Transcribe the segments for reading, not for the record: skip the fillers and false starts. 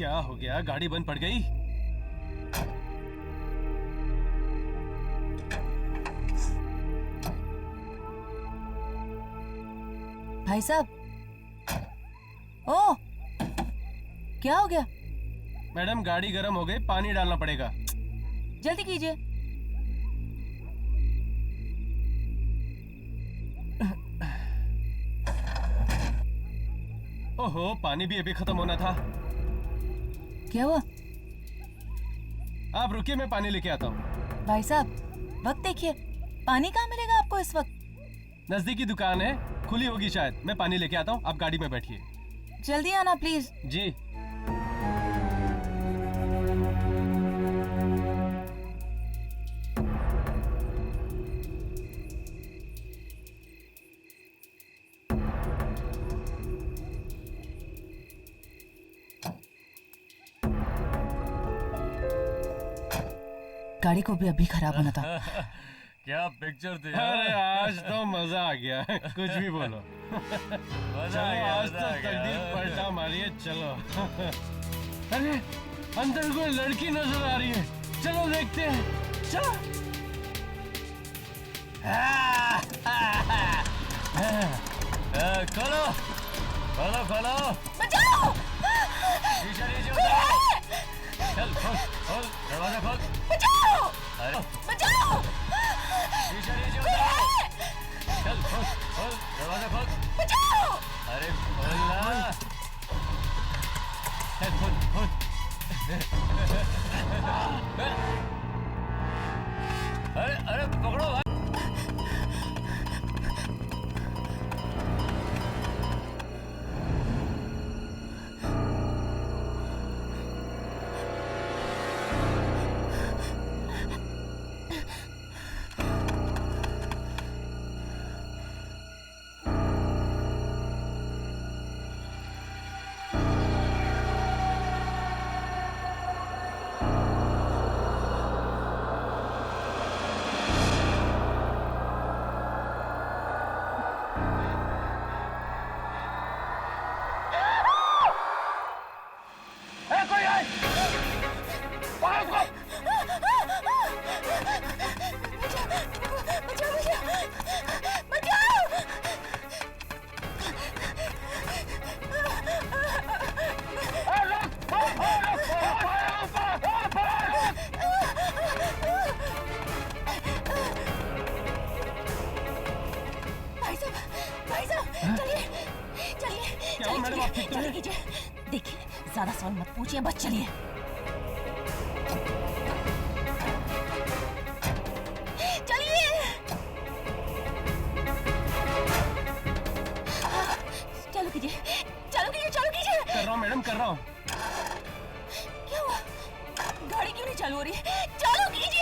क्या हो गया? गाड़ी बंद पड़ गई? भाई साहब, ओ क्या हो गया? मैडम गाड़ी गर्म हो गई, पानी डालना पड़ेगा। जल्दी कीजिए। ओहो, पानी भी अभी खत्म होना था। क्या हुआ? आप रुकिए, मैं पानी लेके आता हूँ। भाई साहब, वक्त देखिए, पानी कहाँ मिलेगा आपको इस वक्त? नजदीकी दुकान है, खुली होगी शायद। मैं पानी लेके आता हूँ, आप गाड़ी में बैठिए। जल्दी आना प्लीज। जी। गाड़ी को भी अभी खराब होना था। क्या पिक्चर थी? अरे आज तो मजा आ गया। कुछ भी बोलो। चलो आज तो तकदीर पलटा मारिए। चलो। अरे अंदर कोई लड़की नजर आ रही है, चलो देखते हैं। चलो। खोलो खोलो खोलो। बचाओ! नीचे नीचे उतारो। चल खोल खोल दरवाजा खोल। बचाओ! अरे बचाओ! नीचे नीचे उतारो। चल खोल खोल दरवाजा खोल। बचाओ! अरे खोल ना। चल खोल खोल। अरे अरे पकड़ो भाई। देखिए, ज्यादा सवाल मत पूछिए, बस चलिए। चलिए। चलो कीजिए, चलो कीजिए, चलो कीजिए। कर रहा हूँ मैडम, कर रहा हूँ। क्या हुआ? गाड़ी क्यों नहीं चालू हो रही है? चालू कीजिए।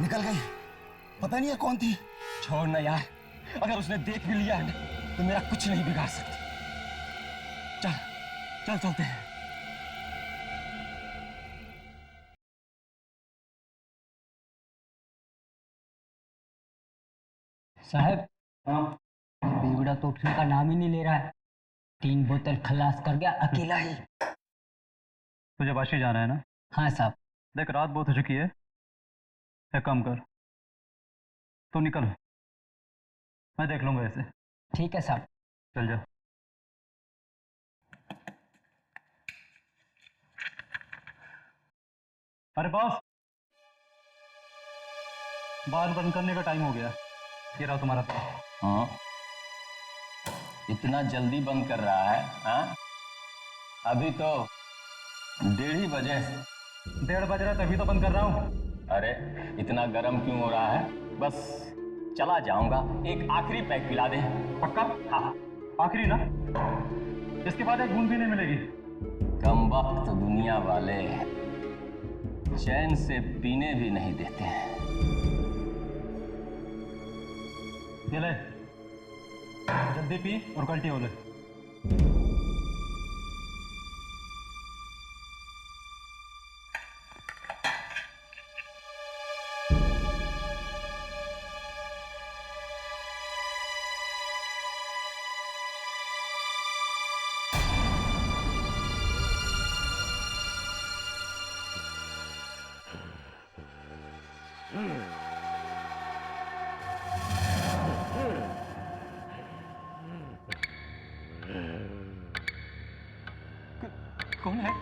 निकल गई। पता नहीं है कौन थी। छोड़ ना यार, अगर उसने देख भी लिया है ना तो मेरा कुछ नहीं बिगाड़ सकती। चल चल चलते हैं। साहब, बेगुड़ा तो उठने का नाम ही नहीं ले रहा है। 3 बोतल खलास कर गया अकेला ही। तुझे वाशी जाना है ना? हाँ साहब। देख रात बहुत हो चुकी है, एक काम कर, तू निकल, मैं देख लूंगा ऐसे। ठीक है साहब। चल जा। अरे बॉस, बार बंद करने का टाइम हो गया। ये रहा तुम्हारा पैसा। हाँ, इतना जल्दी बंद कर रहा है? हाँ, अभी तो 1:30 बजे। 1:30 बज रहा है तभी तो बंद कर रहा हूँ। अरे इतना गर्म क्यों हो रहा है? बस चला जाऊंगा, एक आखिरी पैक पिला दे। पक्का? हाँ। आखिरी ना, इसके बाद एक बूंद भी नहीं मिलेगी। कम वक्त दुनिया वाले चैन से पीने भी नहीं देते हैं। ये ले, जल्दी पी और कल्टी हो ले। कौन है?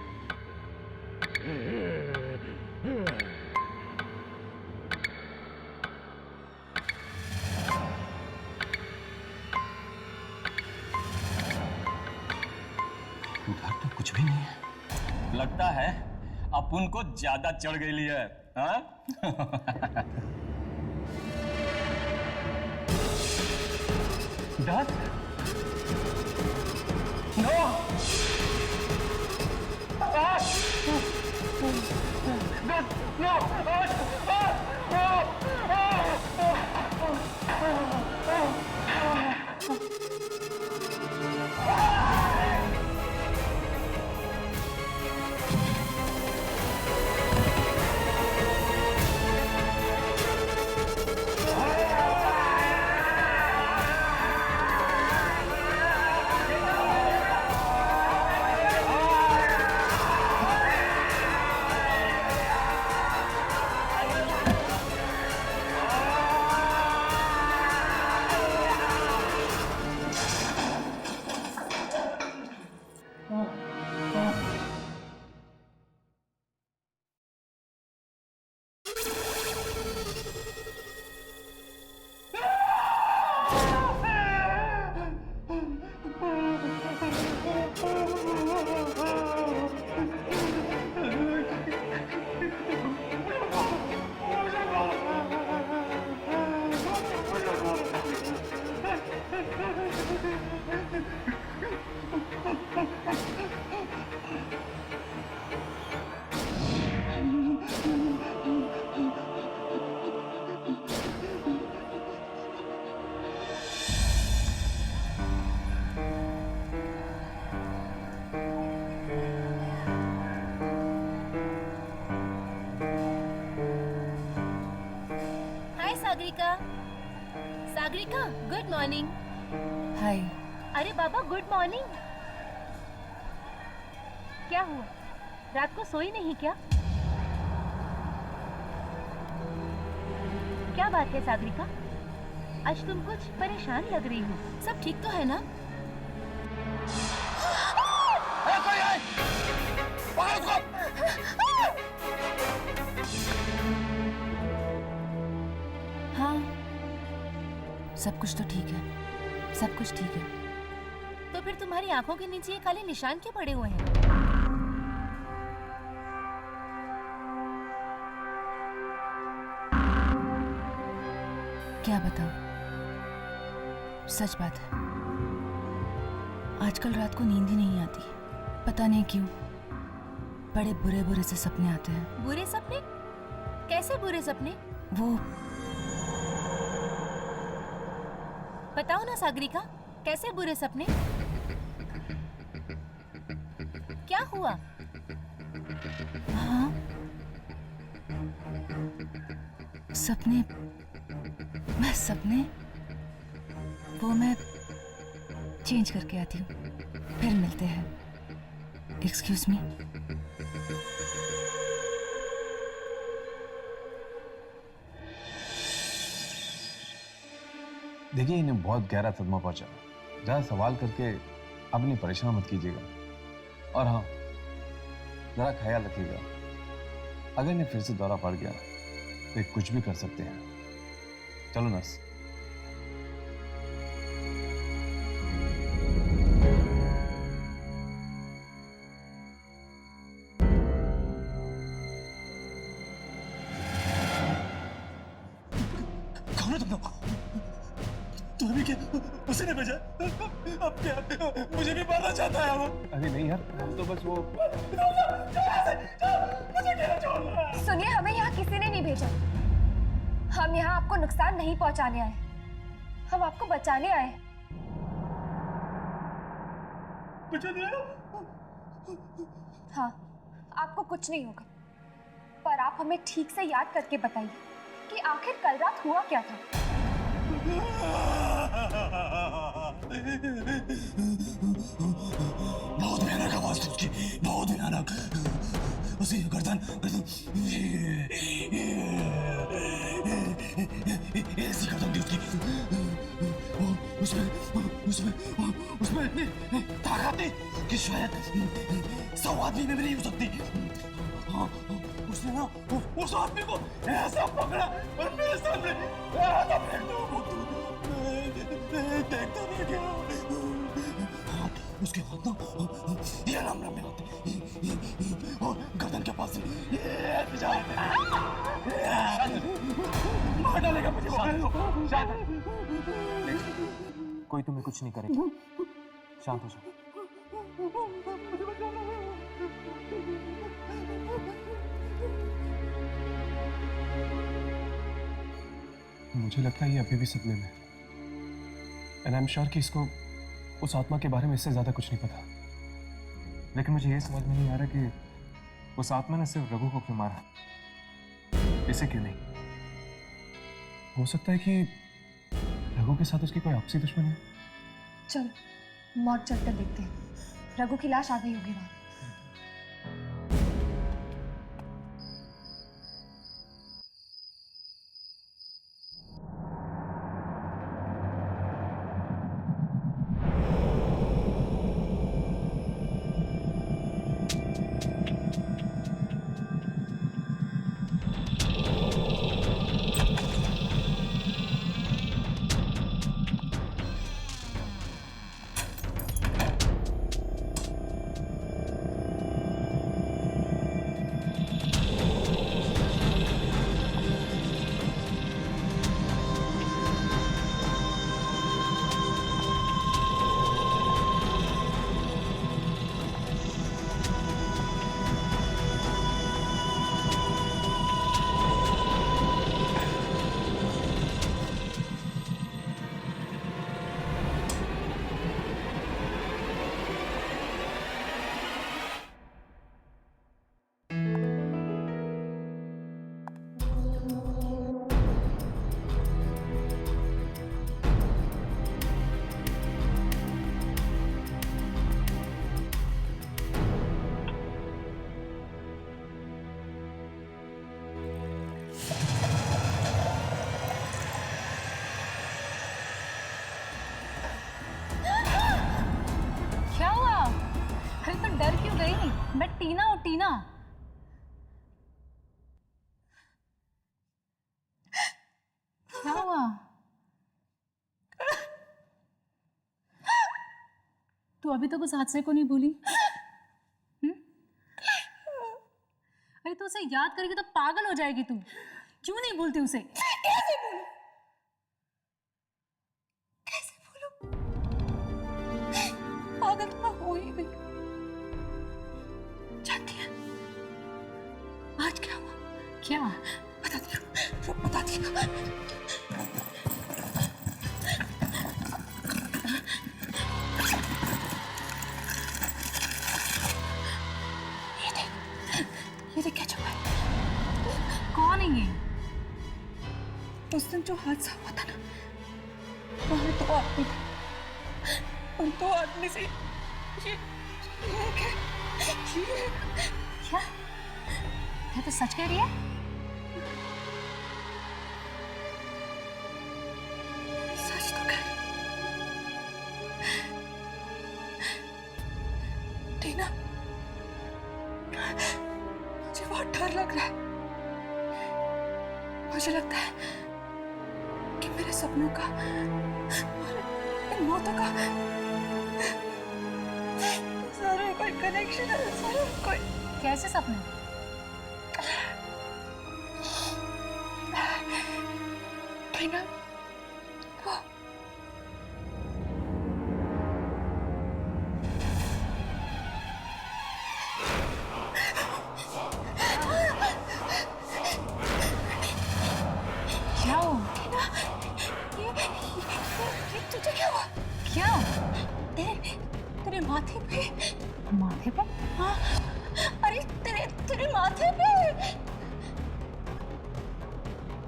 घर तो कुछ भी नहीं है। लगता है अपुन को ज्यादा चढ़ गई है, हाँ? दस? No! Sagarika, Sagarika, good morning. Hi. अरे बाबा, गुड मॉर्निंग। क्या हुआ, रात को सोई नहीं क्या? क्या बात है सागरिका, आज तुम कुछ परेशान लग रही हो। सब ठीक तो है ना? कोई है? पकड़ उसको! हाँ, सब कुछ तो ठीक है, सब कुछ ठीक है। तो फिर तुम्हारी आंखों के नीचे ये काले निशान क्यों पड़े हुए हैं? क्या बताऊं, सच बात है, आजकल रात को नींद ही नहीं आती। पता नहीं क्यों, बड़े बुरे बुरे से सपने आते हैं। बुरे सपने? कैसे बुरे सपने? वो बताओ ना सागरिका, कैसे बुरे सपने? क्या हुआ? हाँ, सपने वो मैं चेंज करके आती हूँ, फिर मिलते हैं। Excuse me. देखिए, इन्हें बहुत गहरा सदमा पहुंचा। ज़्यादा सवाल करके अपनी परेशान मत कीजिएगा। और हाँ, ज़रा ख्याल रखिएगा, अगर इन्हें फिर से दौरा पड़ गया तो ये कुछ भी कर सकते हैं। चलो नर्स। कौन है तुम लोग? तुम्हें भी क्या उसे ने भेजा? अब क्या मुझे भी मारना चाहता है वो? अरे नहीं यार, हम तो बस वो सुनिए, हमें यहाँ किसी ने नहीं भेजा। हम यहाँ आपको नुकसान नहीं पहुँचाने आए, हम आपको बचाने आए। बचाने आए? हाँ, आपको कुछ नहीं होगा, पर आप हमें ठीक से याद करके बताइए कि आखिर कल रात हुआ क्या था। बहुत भयानक आवाज थी उसकी, बहुत भयानक। उसी गर्दन उसमें इतनी ताकत थी कि शायद 100 आदमी में भी नहीं हो सकती। हाँ, उसने ना उस आदमी को ऐसा पकड़ा और मेरे सामने ऐसा फेंक दिया। देखता रह गया। उसके हाथ ना ये लम लम्बे होते और गर्दन के पास से मार डालेगा मुझे। कोई तुम्हें कुछ नहीं करेगा, शांत हो जाओ। मुझे लगता है ये अभी भी सपने में, एंड आई एम श्योर कि इसको उस आत्मा के बारे में इससे ज्यादा कुछ नहीं पता। लेकिन मुझे ये समझ में नहीं आ रहा कि उस आत्मा ने सिर्फ रघु को क्यों मारा, इसे क्यों नहीं? हो सकता है कि रघु के साथ उसकी कोई आपसी दुश्मनी हो। चलो मौत चलकर देखते हैं। रघु की लाश आ गई होगी वहां। डर क्यों गई? मैं टीना हूँ, टीना। क्या हुआ? तू अभी तक उस हादसे को नहीं भूली? अरे तू उसे याद करेगी तो पागल हो जाएगी तू। क्यों नहीं भूलती उसे? कैसे भूलूं? कैसे भूलूं? पागल तो हो ही गई। जानती है आज क्या हुआ? क्या? बताती हूँ, बताती हूँ। ये देख क्या छुपा है? कौन है ये? उस दिन जो हादसा हुआ था ना, वहां 2 आदमी थे। उन 2 आदमी से ये क्या? क्या तो सच कह रही है? सच तो कह रही। टीना, मुझे बहुत डर लग रहा है। मुझे लगता है कि मेरे सपनों का और इन मौतों का जरूर कोई कनेक्शन है। जरूर कोई। कैसे सपने? टीना, वो क्या हुआ? ये तुझे क्या हुआ? क्या? तेरे माथे पे। माथे पे? हाँ, अरे तेरे माथे पे।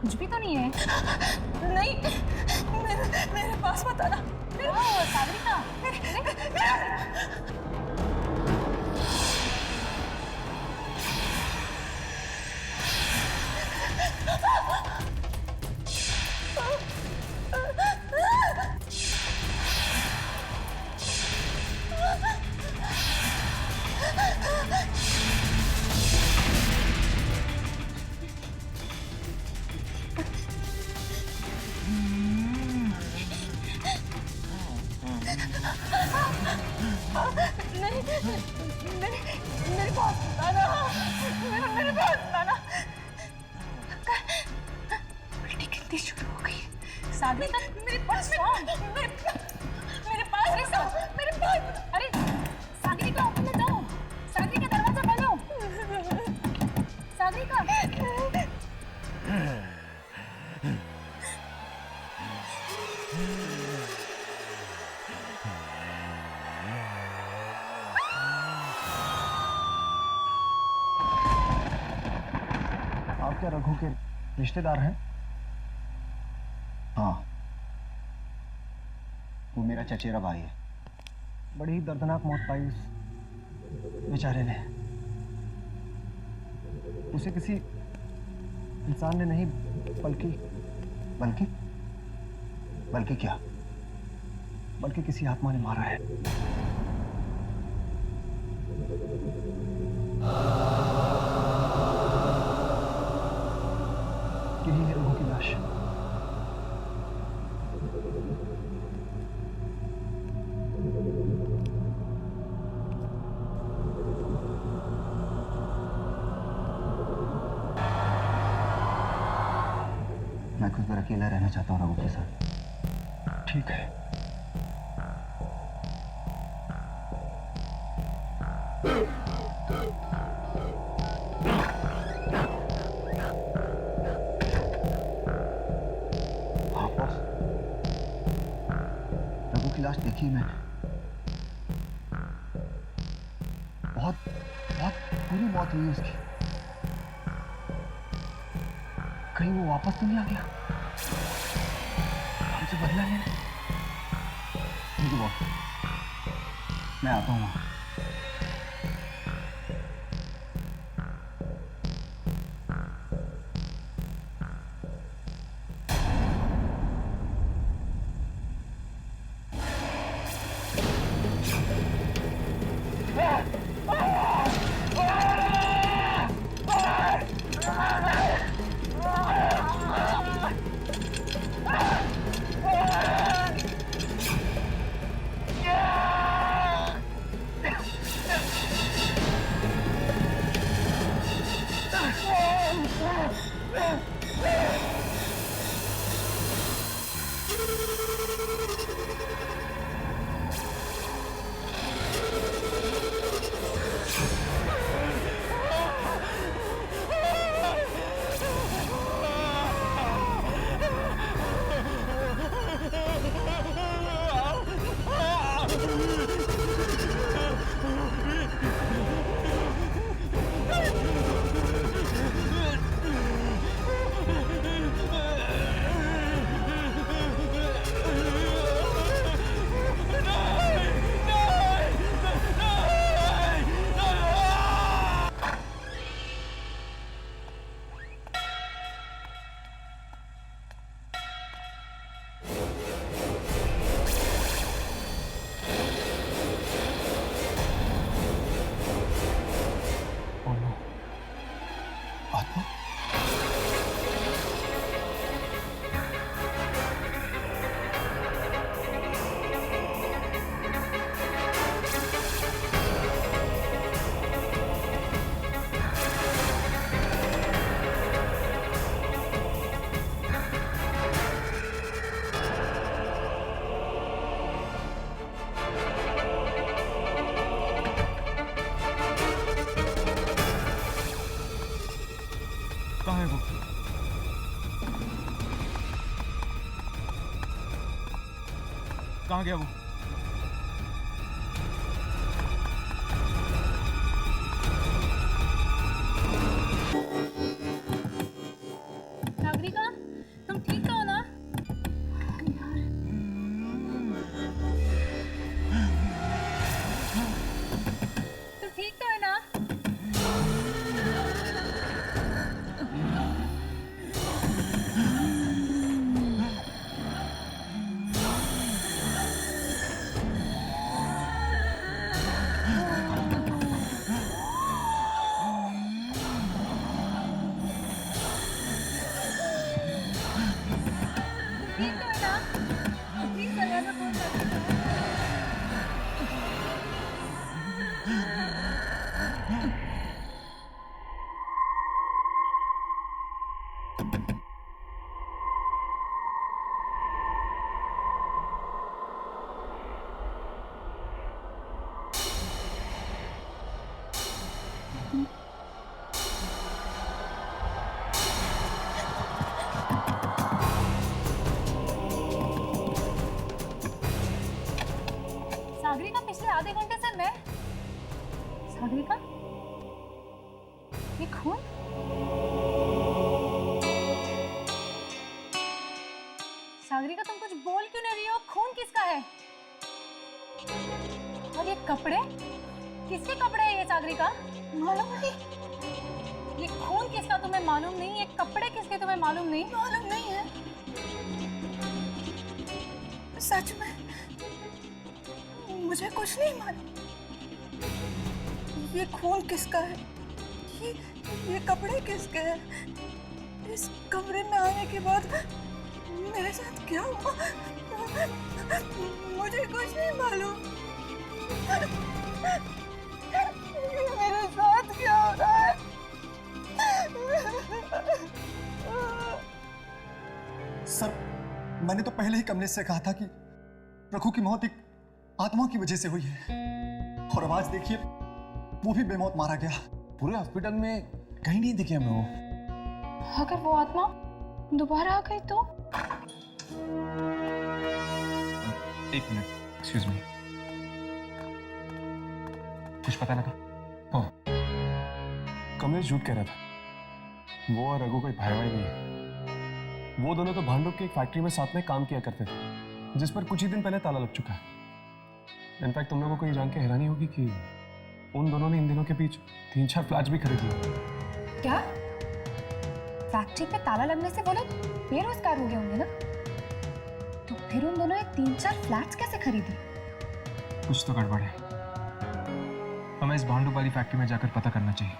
कुछ भी तो नहीं है। नहीं, मेरे पास मत आना। सागरिका, शादी शुरू हो गई। सागरिका मेरे पास अरे Sagarika open the door. Sagarika दरवाजा खोलो। सागरिका आप क्या रघु के रिश्तेदार हैं? हाँ, वो मेरा चचेरा भाई है। बड़ी ही दर्दनाक मौत पाई उस बेचारे ने। उसे किसी इंसान ने नहीं बल्कि बल्कि बल्कि क्या? बल्कि किसी आत्मा ने मारा है। यही है रघु की लाश। मैं कुछ देर अकेला रहना चाहता हूँ रघु के साथ। ठीक है। हाँ बॉस, रघु की लाश देखी मैंने। बहुत बहुत बुरी मौत हुई उसकी। कहीं वो वापस तो नहीं आ गया हमसे बदला लेने? ठीक है बॉस, मैं आता हूँ। कहाँ है वो? कहाँ गया वो? सागरिका तुम ठीक तो हो ना? तुम ठीक तो है ना? ये खून? सागरिका तुम कुछ बोल क्यों नहीं रही हो? खून किसका है? और ये कपड़े किसके कपड़े हैं ये सागरिका? मालूम नहीं। ये खून किसका तुम्हें मालूम नहीं? ये कपड़े किसके तुम्हें मालूम नहीं? मालूम नहीं है। सच में मुझे कुछ नहीं मालूम। ये खून किसका है? ये कपड़े किसके हैं? इस कमरे में आने के बाद मेरे साथ क्या हुआ? मुझे कुछ नहीं मालूम। मेरे साथ क्या हो रहा है? सर, मैंने तो पहले ही कमलेश से कहा था कि रघु की मौत एक आत्मा की वजह से हुई है, और अब आज देखिए वो भी बेमौत मारा गया। पूरे हॉस्पिटल में कहीं नहीं दिखे हमें वो। अगर वो आत्मा दोबारा आ गई तो? एक मिनट, एक्सक्यूज मी। कुछ पता लगा? हाँ, कमलेश झूठ कह रहा था। वो और रघु कोई भाई भाई नहीं है। वो दोनों तो भांडुप की एक फैक्ट्री में साथ में काम किया करते थे, जिस पर कुछ ही दिन पहले ताला लग चुका है। इनफैक्ट तुम लोगों को ये जान के हैरानी होगी कि उन दोनों ने इन दिनों के बीच 3-4 फ्लैट्स भी खरीद लिए। क्या? फैक्ट्री पे ताला लगने से वो लोग बेरोजगार हो गए होंगे ना? तो फिर उन दोनों ने 3-4 फ्लैट्स कैसे खरीदी? कुछ तो गड़बड़ है। हमें इस भांडुप वाली फैक्ट्री में जाकर पता करना चाहिए।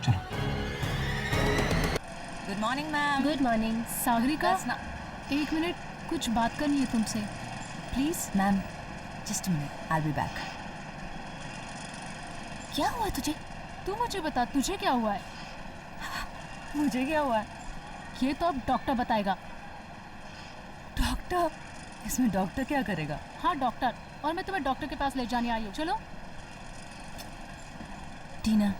चलो। Good morning ma'am. Good morning. Sagarika, एक मिनट, कुछ बात करनी है तुमसे, please. Ma'am, just minute, I will be back. क्या हुआ तुझे? तू मुझे बता, तुझे क्या हुआ है? मुझे क्या हुआ है ये तो अब डॉक्टर बताएगा। डॉक्टर? इसमें डॉक्टर क्या करेगा? हाँ डॉक्टर, और मैं तुम्हें डॉक्टर के पास ले जाने आई हूँ। चलो। टीना,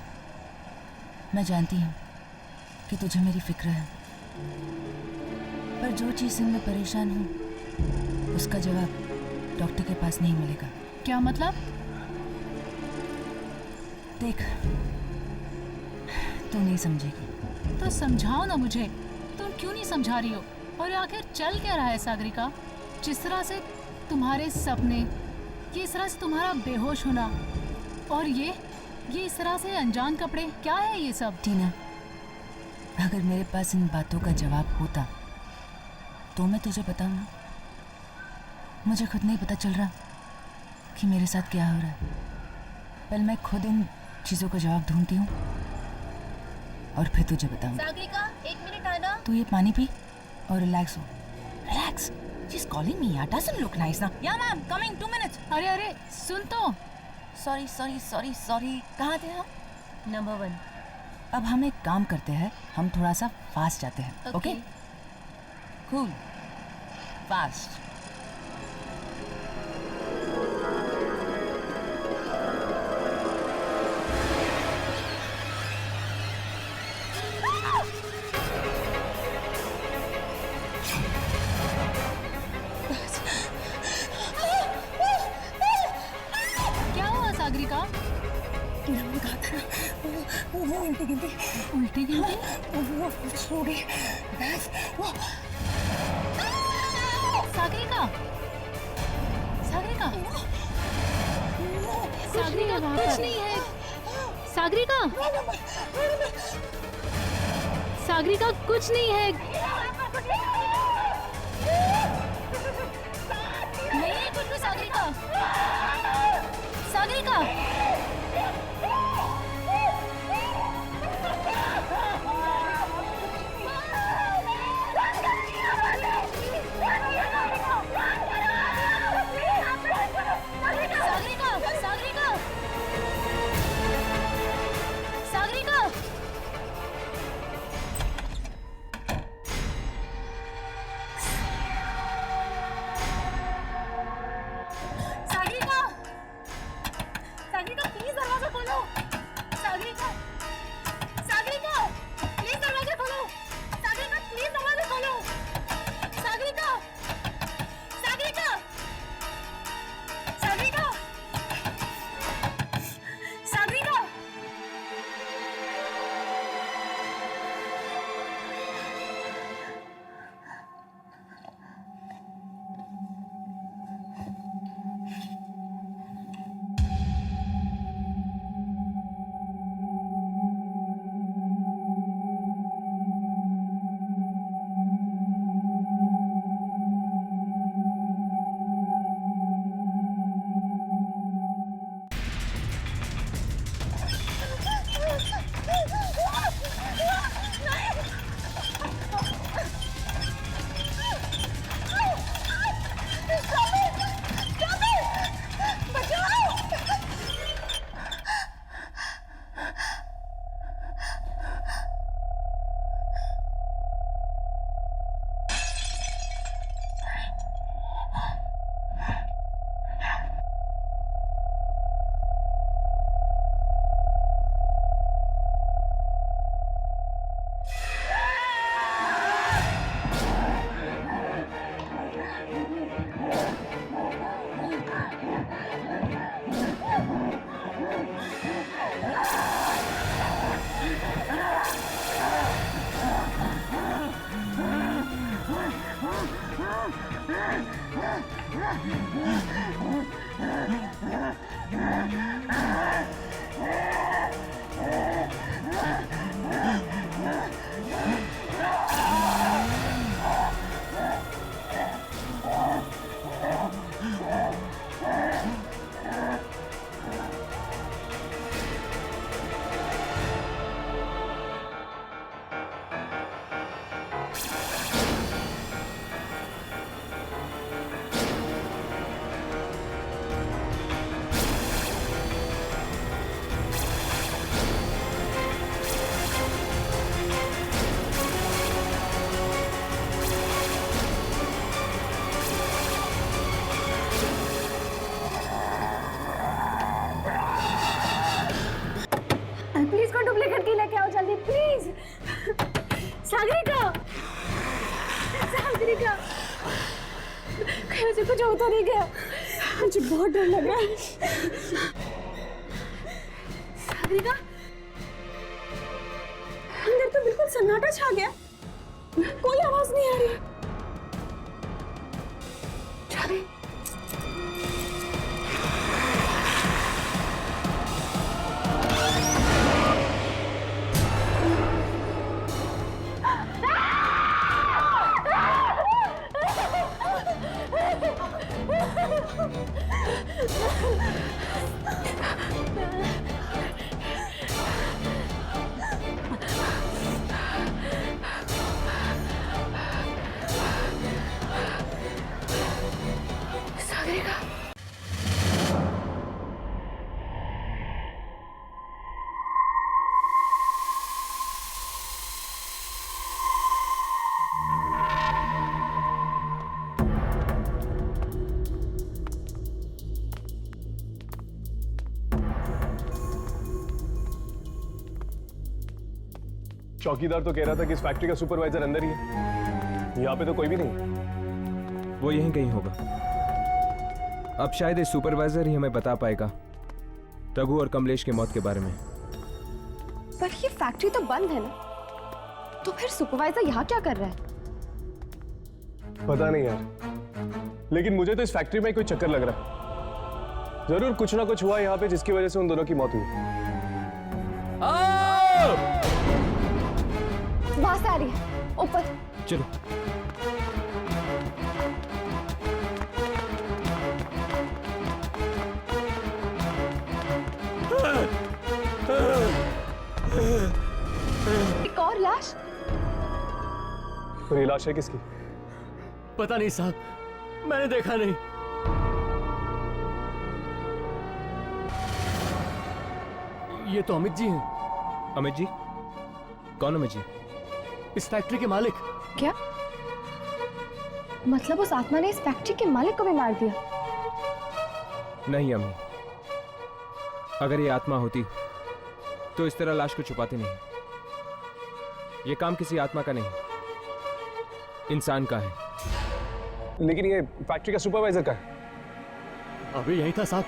मैं जानती हूँ कि तुझे मेरी फिक्र है, पर जो चीज़ से मैं परेशान हूँ उसका जवाब डॉक्टर के पास नहीं मिलेगा। क्या मतलब? देख, तू नहीं समझेगी तो समझाओ ना मुझे। तुम क्यों नहीं समझा रही हो? और आखिर चल क्या रहा है सागरिका? जिस तरह से तुम्हारे सपने, किस तरह से तुम्हारा बेहोश होना, और ये इस तरह से अनजान कपड़े, क्या है ये सब? टीना, अगर मेरे पास इन बातों का जवाब होता तो मैं तुझे बताऊं ना। मुझे खुद नहीं पता चल रहा कि मेरे साथ क्या हो रहा है। पहले मैं खुद इन चीज़ों का जवाब ढूंढती हूँ और फिर तुझे बताऊँ। सागरिका, 1 मिनट आना। तू ये पानी पी और रिलैक्स हो। Relax? She is calling me यार, डजंट लुक नाइस ना। या मैम, कमिंग 2 मिनट्स। अरे अरे सुन तो। सॉरी सॉरी सॉरी सॉरी, कहाँ थे हम? नंबर 1। अब हम एक काम करते हैं, हम थोड़ा सा फास्ट जाते हैं। ओके? Cool, fast. क्या हुआ सागरिका? मैंने कहा था ना, वो उल्टी गिनती। उल्टी गिनती? वो सो गई। बस वो। सागरिका, सागरिका, सागरिका कुछ नहीं है। सागरिका, सागरिका कुछ नहीं है। नहीं है कुछ भी सागरिका। सागरिका, सागरिका, सागरिका, सागरिका, सागरिका, मुझे उतर ही गया। मुझे बहुत डर लग रहा है। सागरिका, अंदर तो बिल्कुल सन्नाटा छा गया, कोई आवाज नहीं आ रही। चौकीदार तो कह रहा था कि इस फैक्ट्री का सुपरवाइजर अंदर ही है। यहाँ पे तो कोई भी नहीं। वो यहीं कहीं होगा। अब शायद इस सुपरवाइजर ही हमें बता पाएगा रघु और कमलेश की मौत के बारे में। पर ये फैक्ट्री तो बंद है ना, तो फिर सुपरवाइजर यहाँ क्या कर रहा है? पता नहीं यार, लेकिन मुझे तो इस फैक्ट्री में कोई चक्कर लग रहा है। जरूर कुछ ना कुछ हुआ यहाँ पे जिसकी वजह से उन दोनों की मौत हुई। वहां से आ रही है, ऊपर चलो। एक और लाश। और ये लाश है किसकी? पता नहीं साहब, मैंने देखा नहीं। ये तो अमित जी हैं। अमित जी? कौन अमित जी? इस फैक्ट्री के मालिक। क्या मतलब उस आत्मा ने इस फैक्ट्री के मालिक को भी मार दिया? नहीं अम्मी, अगर ये आत्मा होती तो इस तरह लाश को छुपाते नहीं। ये काम किसी आत्मा का नहीं, इंसान का है। लेकिन ये फैक्ट्री का सुपरवाइजर का है। अभी यही था साहब,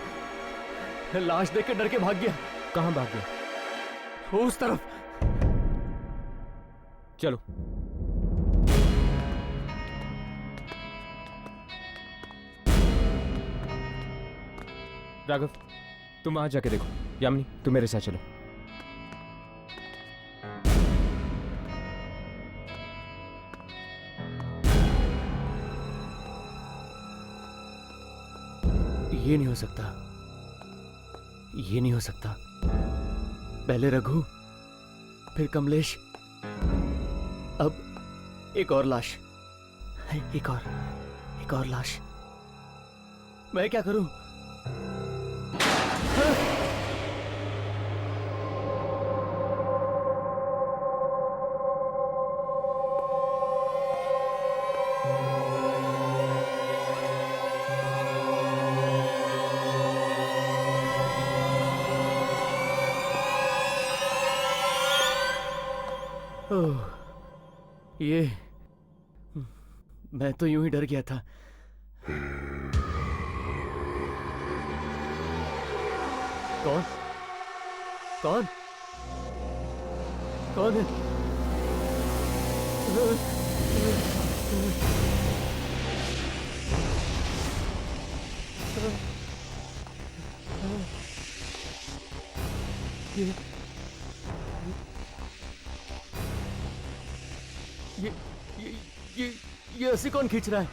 लाश देख के डर के भाग गया। कहां भाग गया? उस तरफ। चलो। राघव, तुम वहां जाके देखो। यामिनी, तुम मेरे साथ चलो। ये नहीं हो सकता, ये नहीं हो सकता। पहले रघु, फिर कमलेश, अब एक और लाश, एक और लाश। मैं क्या करूं? ये मैं तो यूं ही डर गया था। कौन कौन कौन है? ये रस्सी कौन खींच रहा है?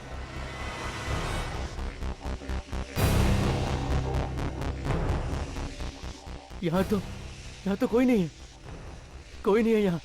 यहाँ तो कोई नहीं है, कोई नहीं है यहाँ।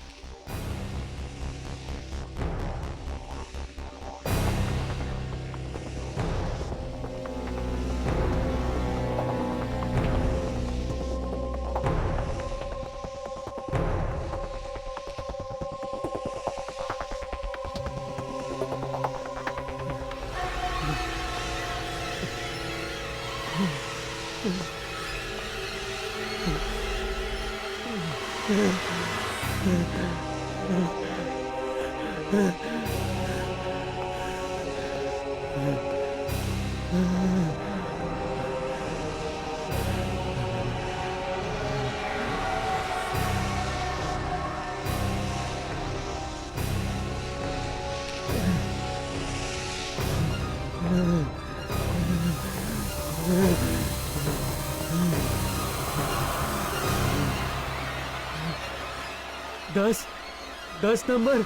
10 नंबर।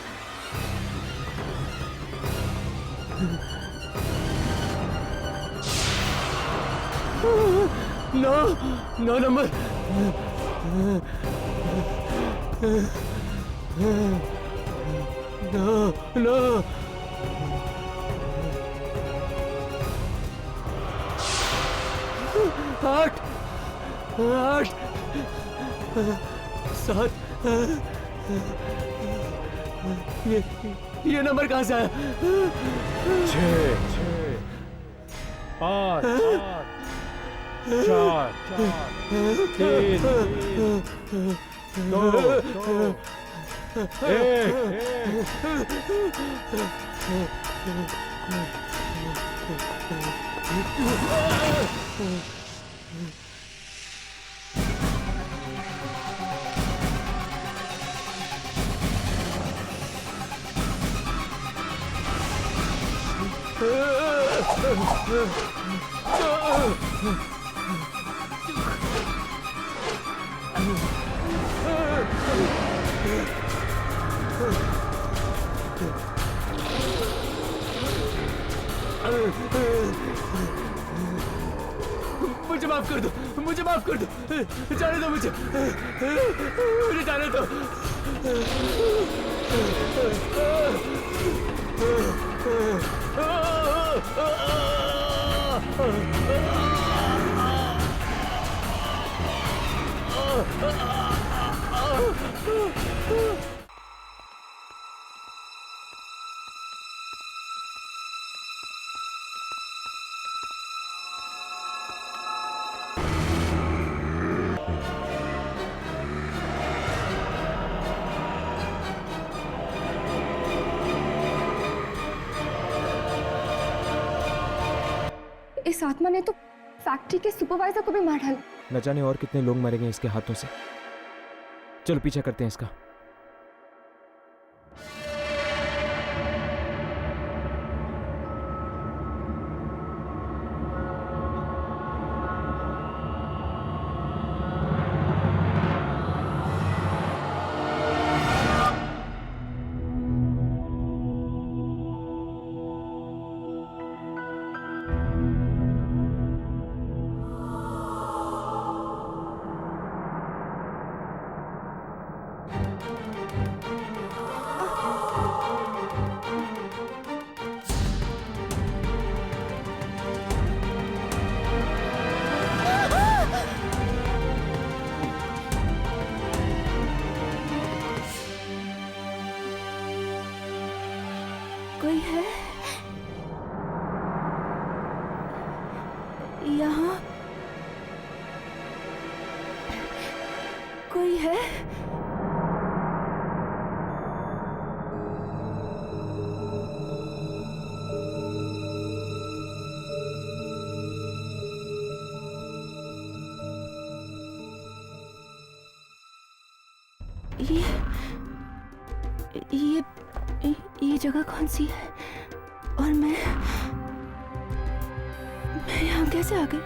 9 नंबर। 9 8 7। ये नंबर कहाँ से आया? 6 5 4 3 2 मुझे माफ कर दो, मुझे माफ कर दो, जाने दो मुझे जाने दो। इस आत्मा ने तो फैक्ट्री के सुपरवाइजर को भी मार डाला। न जाने और कितने लोग मरेंगे इसके हाथों से। चलो पीछा करते हैं इसका। कोई है यहाँ? कोई है? ये जगह कौन सी है? और मैं यहाँ कैसे आ गई?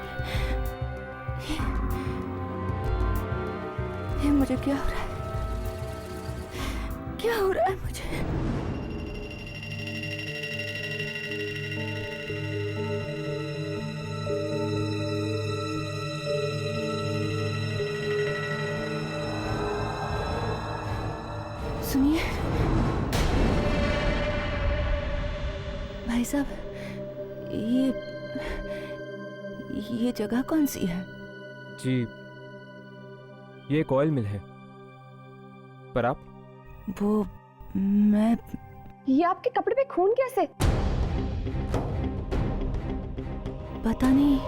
ये मुझे क्या हो रहा है? क्या हो रहा है मुझे? सुनिए भाई साहब, ये जगह कौन सी है? जी ये एक ऑयल मिल है। पर आप? वो मैं ये आपके कपड़े पे खून कैसे? पता नहीं।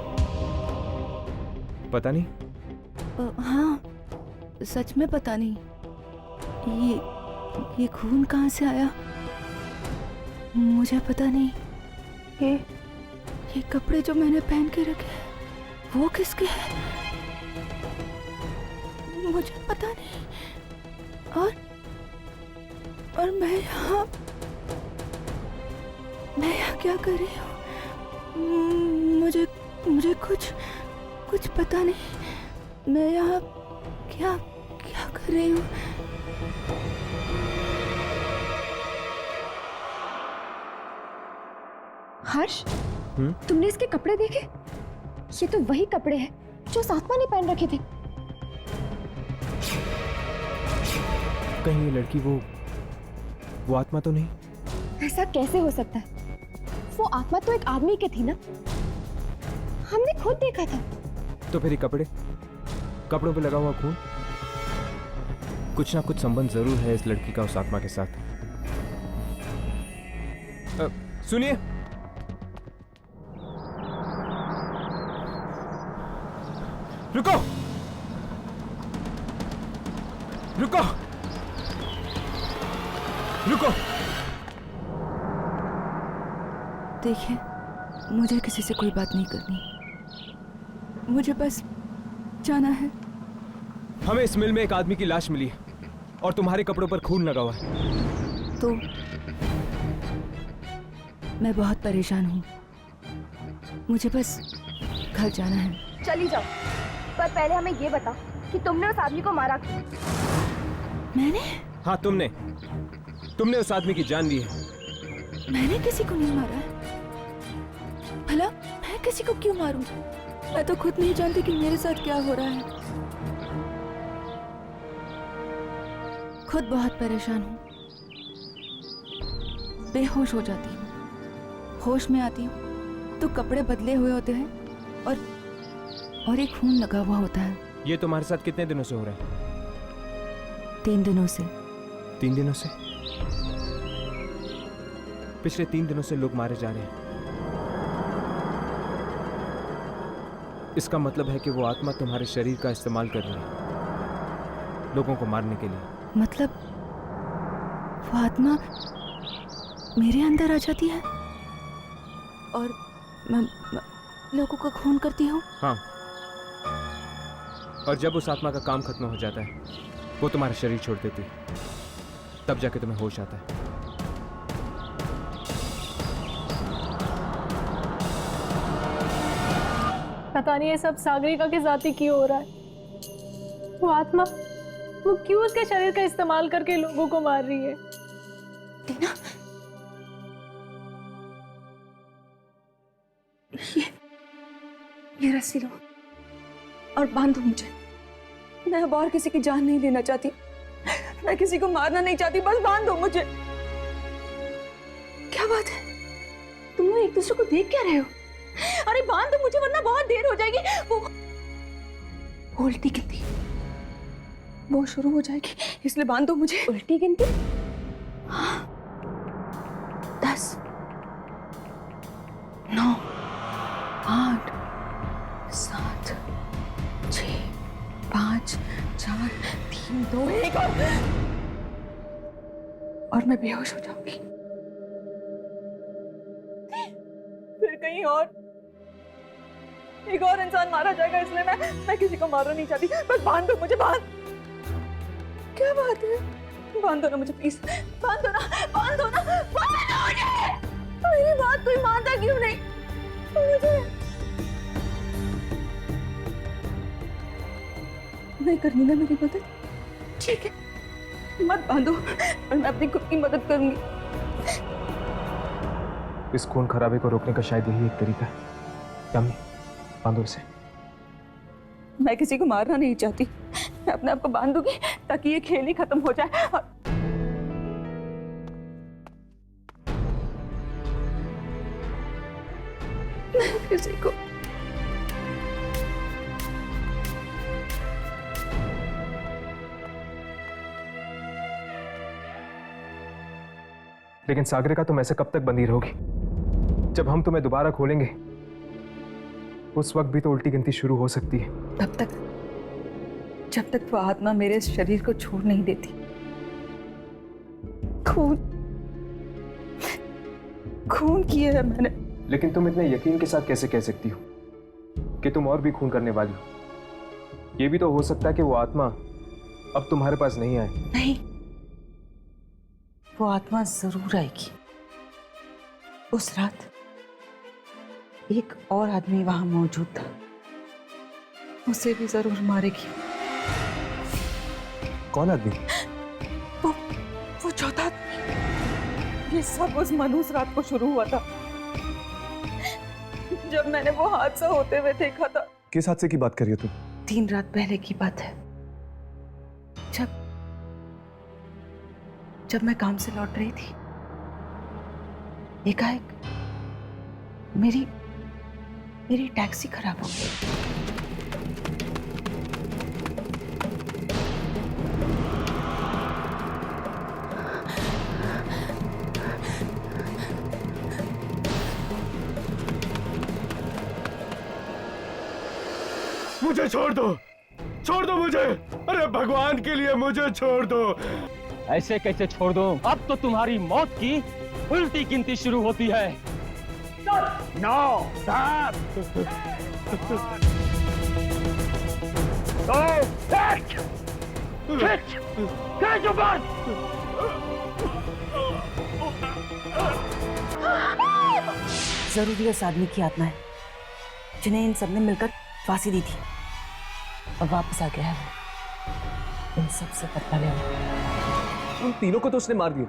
पता नहीं? हाँ सच में पता नहीं। ये खून कहाँ से आया मुझे पता नहीं। ये कपड़े जो मैंने पहन के रखे हैं वो किसके हैं मुझे पता नहीं। और मैं यहाँ क्या कर रही हूँ? मुझे कुछ पता नहीं। मैं यहाँ क्या कर रही हूँ? हर्ष, तुमने इसके कपड़े देखे? ये तो वही कपड़े हैं जो उस आत्मा ने पहन रखे थे। कहीं ये लड़की वो आत्मा तो नहीं? ऐसा कैसे हो सकता है? वो आत्मा तो एक आदमी की थी ना, हमने खुद देखा था। तो फिर ये कपड़ों पे लगा हुआ खून, कुछ ना कुछ संबंध जरूर है इस लड़की का उस आत्मा के साथ। सुनिए, रुको रुको रुको। देखिए, मुझे किसी से कोई बात नहीं करनी, मुझे बस जाना है। हमें इस मिल में एक आदमी की लाश मिली है और तुम्हारे कपड़ों पर खून लगा हुआ है। तो मैं बहुत परेशान हूँ, मुझे बस घर जाना है। चली जाओ, पर पहले हमें ये बता कि तुमने उस आदमी को मारा क्यों? मैंने? हाँ, तुमने उस आदमी की जान ली है। मैंने किसी को नहीं मारा है। भला मैं किसी को क्यों मारूं? मैं तो खुद नहीं जानती कि मेरे साथ क्या हो रहा है। खुद बहुत परेशान हूँ, बेहोश हो जाती हूँ, होश में आती हूँ तो कपड़े बदले हुए होते हैं और एक खून लगा हुआ होता है। ये तुम्हारे साथ कितने दिनों से हो रहा है? 3 दिनों से। 3 दिनों से? पिछले 3 दिनों से लोग मारे जा रहे हैं। इसका मतलब है कि वो आत्मा तुम्हारे शरीर का इस्तेमाल कर रही है लोगों को मारने के लिए। मतलब वो आत्मा मेरे अंदर आ जाती है और मैं लोगों का खून करती हूँ? हाँ, और जब उस आत्मा का काम खत्म हो जाता है, वो तुम्हारा शरीर छोड़ देती है, तब जाके तुम्हें होश आता है। पता नहीं ये सब सागरिका के साथ ही क्यों हो रहा है। वो आत्मा, वो क्यों उसके शरीर का इस्तेमाल करके लोगों को मार रही है? टीना, ये रस्सी लो और बांधो मुझे। मैं अब और किसी की जान नहीं लेना चाहती, मैं किसी को मारना नहीं चाहती, बस बांधो मुझे। क्या बात है, तुम लोग एक दूसरे को देख क्या रहे हो? अरे बांध दो मुझे, वरना बहुत देर हो जाएगी। वो उल्टी गिनती वो शुरू हो जाएगी, इसलिए बांध दो मुझे। उल्टी गिनती? हाँ, 10, 9, 8, 7, 6, 5, 4, 3, 2, 1 और मैं बेहोश हो जाऊंगी। फिर कहीं और एक और इंसान मारा जाएगा, इसलिए मैं किसी को मारना नहीं चाहती। बस बांध दो मुझे, बांध। क्या बात है, बांध दो ना मुझे प्लीज, बांध दो ना, बांध दो ना, बांध दो मुझे। मेरी बात कोई मानता क्यों नहीं मुझे? नहीं करनी ना मेरी मदद? ठीक है, मत बांधो, और मैं अपनी खुद की मदद करूंगी। इस खून खराबे को रोकने का शायद यही एक तरीका है। यम्मी, बांधो इसे। मैं किसी को मारना नहीं चाहती, मैं अपने आप को बांधूंगी ताकि ये खेल ही खत्म हो जाए। और मैं किसी को लेकिन सागरिका, तुम ऐसे कब तक बंदी रहोगी? जब हम तुम्हें दोबारा खोलेंगे उस वक्त भी तो उल्टी गिनती शुरू हो सकती है। तब तक, जब तक वो आत्मा मेरे शरीर को छोड़ नहीं देती। खून किया है मैंने। लेकिन तुम इतने यकीन के साथ कैसे कह सकती हो कि तुम और भी खून करने वाली हो? ये भी तो हो सकता है कि वो आत्मा अब तुम्हारे पास नहीं आए। नहीं, वो आत्मा जरूर आएगी। उस रात एक और आदमी वहां मौजूद था, उसे भी जरूर मारेगी। कौन आदमी? वो चौथा आदमी। ये सब उस मनुष्य रात को शुरू हुआ था। जब मैंने वो हादसा होते हुए देखा था। किस हादसे की बात कर रही हो तुम? 3 रात पहले की बात है, जब मैं काम से लौट रही थी, एकाएक मेरी टैक्सी खराब हो गई। मुझे छोड़ दो मुझे। अरे भगवान के लिए मुझे छोड़ दो। ऐसे कैसे छोड़ दो? अब तो तुम्हारी मौत की उल्टी गिनती शुरू होती है। 9, 7, 2, 1, खींच ऊपर। जरूर ये उस आदमी की आत्मा है जिन्हें इन सबने मिलकर फांसी दी थी और वापस आ गया है इन सब से बदला लेने। उन तीनों को तो उसने मार दिया,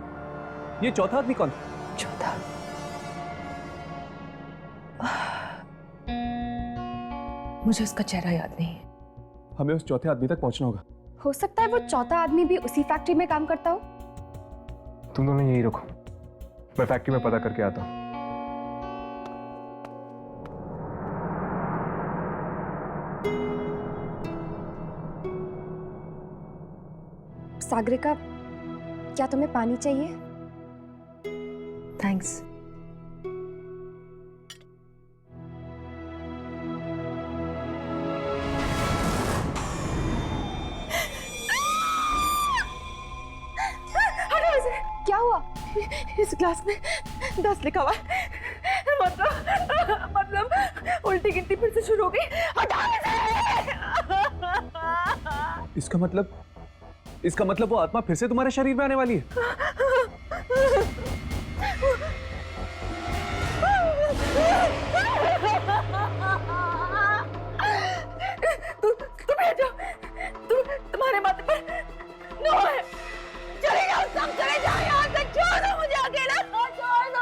ये चौथा आदमी कौन? चौथा मुझे उसका चेहरा याद नहीं। हमें उस चौथे आदमी तक पहुंचना होगा। हो सकता है वो चौथा आदमी भी उसी फैक्ट्री में काम करता हो। तुम दोनों यही रखो, मैं फैक्ट्री में पता करके आता हूँ। सागरिका, क्या तुम्हें पानी चाहिए? थैंक्स। क्या हुआ? इस ग्लास में 10 लिखा हुआ है। मतलब उल्टी गिनती फिर से शुरू हो गई। हटा इसे। इसका मतलब वो आत्मा फिर से तुम्हारे शरीर में आने वाली है। तुम जाओ, तुम्हारे माथे पर नो है। चले जाओ, सब चले जाओ यहाँ से। छोड़ दो मुझे अकेला, छोड़ दो।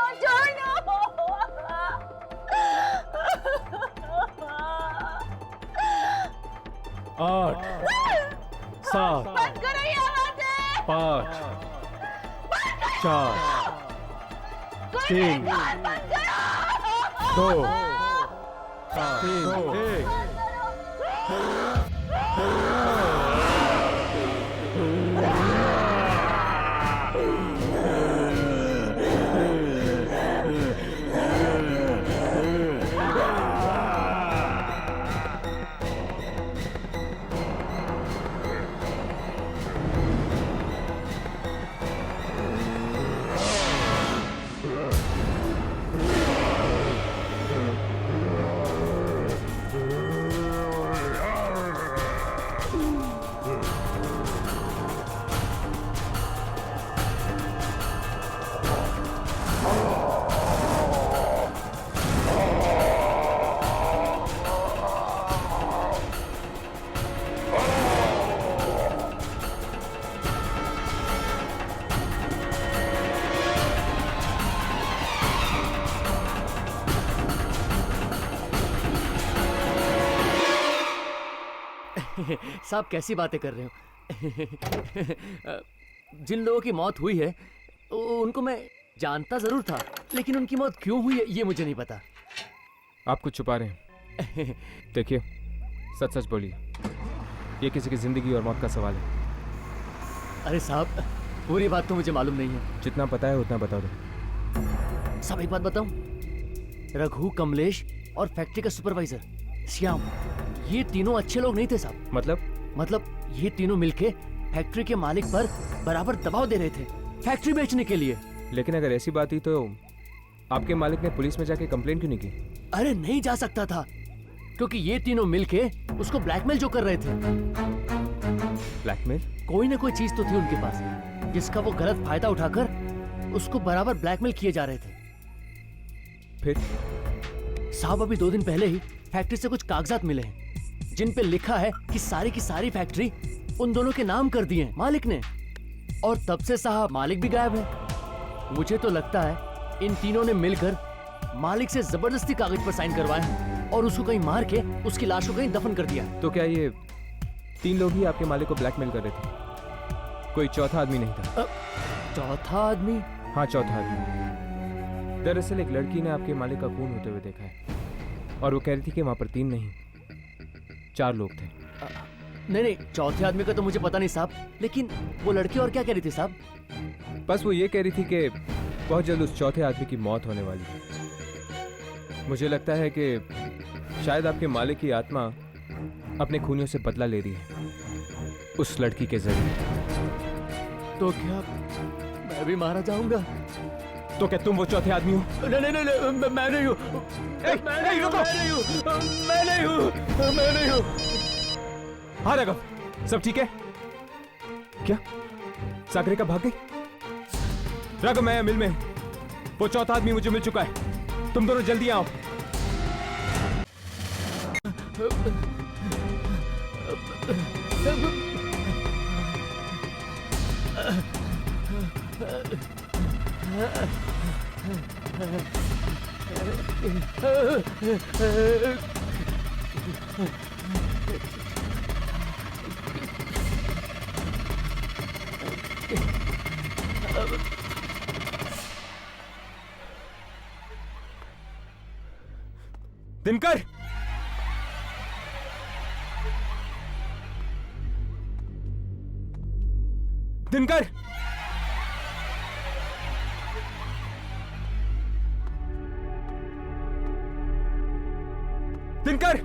8, 7, 5, 4, 3, 2, 1। साहब कैसी बातें कर रहे हो? जिन लोगों की मौत हुई है उनको मैं जानता जरूर था, लेकिन उनकी मौत क्यों हुई है ये मुझे नहीं पता। आप कुछ छुपा रहे हैं। देखिए, सच सच बोलिए, ये किसी की जिंदगी और मौत का सवाल है। अरे साहब, पूरी बात तो मुझे मालूम नहीं है। जितना पता है उतना बता दो। साहब एक बात बताऊं, रघु, कमलेश और फैक्ट्री का सुपरवाइजर श्याम, ये तीनों अच्छे लोग नहीं थे साहब। मतलब ये तीनों मिलके फैक्ट्री के मालिक पर बराबर दबाव दे रहे थे फैक्ट्री बेचने के लिए। लेकिन अगर ऐसी बात ही तो आपके मालिक ने पुलिस में जाके कंप्लेंट क्यों नहीं की? अरे नहीं जा सकता था, क्योंकि ये तीनों मिलके उसको ब्लैकमेल जो कर रहे थे। ब्लैकमेल? कोई ना कोई चीज तो थी उनके पास जिसका वो गलत फायदा उठाकर उसको बराबर ब्लैकमेल किए जा रहे थे। फिर साहब अभी 2 दिन पहले ही फैक्ट्री से कुछ कागजात मिले हैं जिन पे लिखा है कि सारी की सारी फैक्ट्री उन दोनों के नाम कर दी है मालिक ने, और तब से साहब मालिक भी गायब है। मुझे तो लगता है इन तीनों ने मिलकर मालिक से जबरदस्ती कागज पर साइन करवाए हैं और उसको कहीं मार के उसकी लाश को कहीं दफन कर दिया। तो क्या ये 3 लोग ही आपके मालिक को ब्लैकमेल कर रहे थे? कोई चौथा आदमी नहीं था? चौथा आदमी? हाँ, चौथा आदमी। दरअसल एक लड़की ने आपके मालिक का खून होते हुए देखा है और वो कह रही थी कि वहां पर 3 नहीं 4 लोग थे। नहीं, चौथे आदमी का तो मुझे पता नहीं साहब, लेकिन वो लड़की और क्या कह रही थी साहब? बस वो ये कह रही थी कि बहुत जल्द उस चौथे आदमी की मौत होने वाली है। मुझे लगता है कि शायद आपके मालिक की आत्मा अपने खूनियों से बदला ले रही है उस लड़की के जरिए। तो क्या मैं भी मारा जाऊंगा? तो क्या तुम वो चौथे आदमी हो? नहीं, मैं नहीं हूँ। मैं नहीं हूँ। हाँ राघव, सब ठीक है क्या? सागरिका भाग गई? राघव, मैं मिल में हूं। वो चौथा आदमी मुझे मिल चुका है। तुम दोनों जल्दी आओ। दिनकर, दिनकर, दिनकर,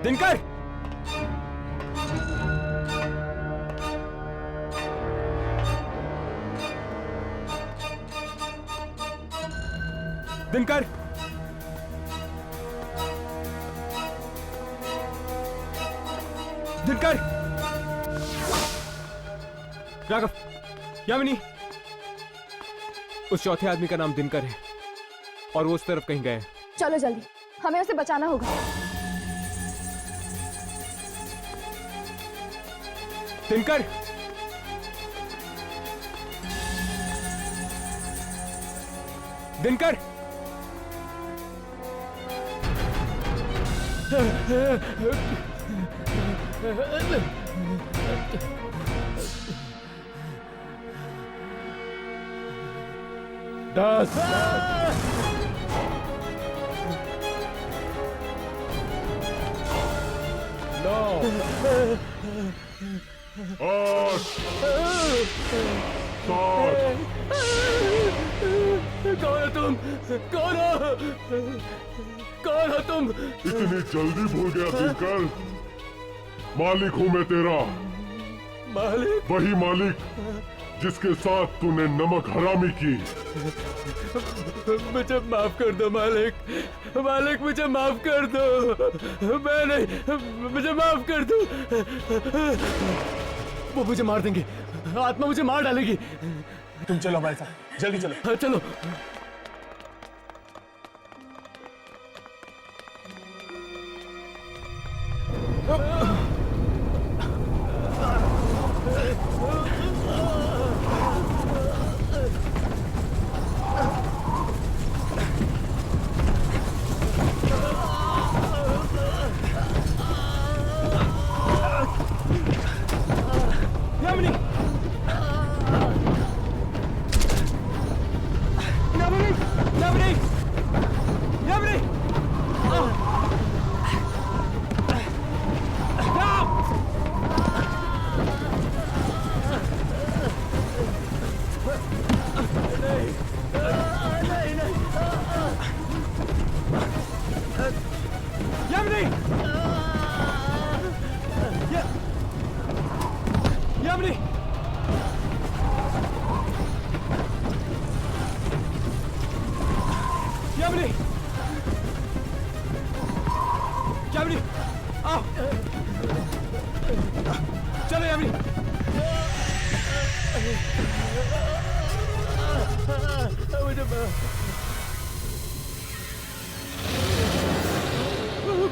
दिनकर, दिनकर, दिनकर, राघव, यामिनी, उस चौथे आदमी का नाम दिनकर है और वो उस तरफ कहीं गया है। चलो जल्दी, हमें उसे बचाना होगा। दिनकर, दिनकर, दस, 9, 8, 7। कौन हो तुम? कौन हो? कौन हो तुम? इतनी जल्दी भूल गया दिनकर? मालिक हूं मैं तेरा। मालिक? वही मालिक जिसके साथ तूने नमक हरामी की। मुझे माफ कर दो मालिक। मालिक मुझे माफ कर दो। मैं नहीं, मुझे माफ कर दो। वो मुझे मार देंगे, आत्मा मुझे मार डालेगी। तुम चलो हमारे साथ, जल्दी चलो। हाँ, चलो।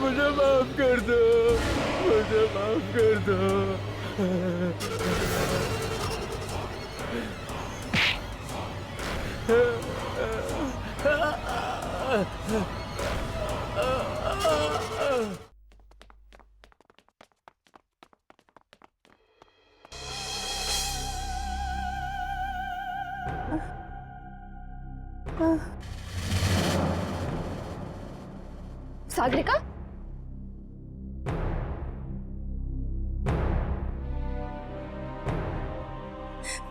मुझे माफ कर दो। मुझे माफ कर दो। सागरिका,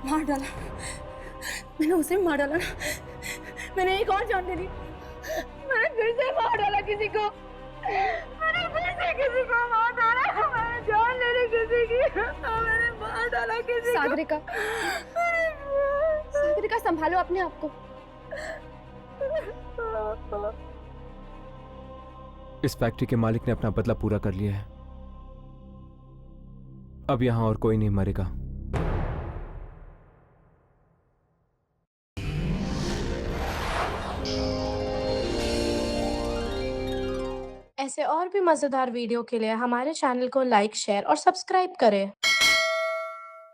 मार डाला, मैंने उसे मार डाला ना। मैंने एक और जान ले ली। मैंने फिर से मार डाला किसी को। मैंने फिर से किसी को मार डाला। मैंने जान ले ली किसी की। मैंने मार डाला किसी सागरिका, सागरिका संभालो अपने आप को। इस फैक्ट्री के मालिक ने अपना बदला पूरा कर लिया है। अब यहां और कोई नहीं मरेगा। ऐसे और भी मजेदार वीडियो के लिए हमारे चैनल को लाइक, शेयर और सब्सक्राइब करें।